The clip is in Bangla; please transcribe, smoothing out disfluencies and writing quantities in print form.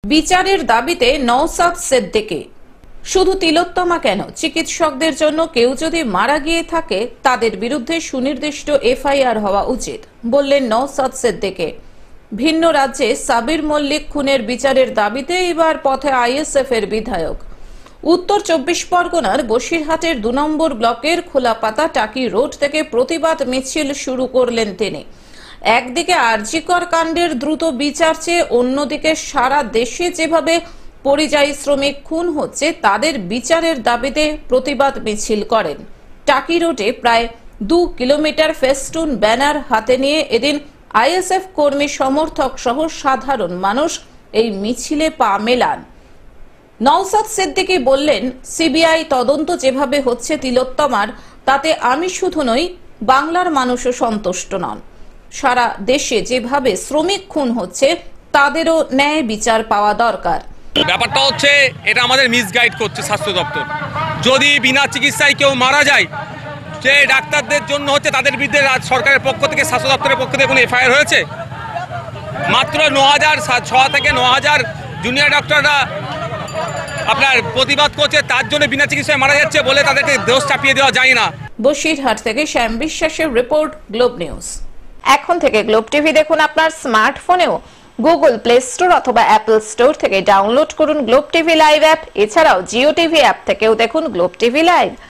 বিচারের দাবিতে নওশাদ সিদ্দিকী। শুধু তিলোত্তমা কেন, চিকিৎসকদের জন্য কেউ যদি মারা গিয়ে থাকে তাদের বিরুদ্ধে সুনির্দিষ্ট এফআইআর হওয়া উচিত বললেন নওশাদ সিদ্দিকী। ভিন্ন রাজ্যে সাবির মল্লিক খুনের বিচারের দাবিতে এবার পথে আইএসএফ এর বিধায়ক। উত্তর 24 পরগনার বসিরহাটের 2 নম্বর ব্লকের খোলাপাতা টাকি রোড থেকে প্রতিবাদ মিছিল শুরু করলেন তিনি। একদিকে আরজিকর কাণ্ডের দ্রুত বিচার চেয়ে অন্যদিকে সারা দেশে যেভাবে পরিযায়ী শ্রমিক খুন হচ্ছে তাদের বিচারের দাবিতে প্রতিবাদ মিছিল করেন। টাকি রোডে প্রায় 2 কিলোমিটার ফেস্টুন ব্যানার হাতে নিয়ে এদিন আইএসএফ কর্মী সমর্থক সহ সাধারণ মানুষ এই মিছিলে পা মেলান। নওশাদ সিদ্দিকী বললেন, সিবিআই তদন্ত যেভাবে হচ্ছে তিলোত্তমার, তাতে আমি শুধু নই, বাংলার মানুষও সন্তুষ্ট নন। সারা দেশে যেভাবে শ্রমিক খুন হচ্ছে তাদেরও ন্যায় বিচার পাওয়া দরকার। ব্যাপারটা হচ্ছে এটা আমাদের মিসগাইড করছে স্বাস্থ্য দপ্তর। যদি বিনা চিকিৎসায় কেউ মারা যায়, যে ডাক্তারদের জন্য হচ্ছে তাদের বিরুদ্ধে সরকারের পক্ষ থেকে, স্বাস্থ্য দপ্তরের পক্ষ থেকে কোনো এফআইআর হয়েছে? মাত্র 9,006 থেকে 9,000 জুনিয়র ডক্টররা আপনার প্রতিবাদ করছে, তার জন্য বিনা চিকিৎসায় মারা যাচ্ছে বলে তাদেরকে দোষ চাপিয়ে দেওয়া যায় না। বসিরহাট থেকে শ্যাম বিশ্বাসের রিপোর্ট, গ্লোব নিউজ। এখন থেকে গ্লোব টিভি দেখুন আপনার স্মার্টফোনেও। গুগল প্লে স্টোর অথবা অ্যাপল স্টোর থেকে ডাউনলোড করুন গ্লোব টিভি লাইভ অ্যাপ। এছাড়াও জিও টিভি অ্যাপ থেকেও দেখুন গ্লোব টিভি লাইভ।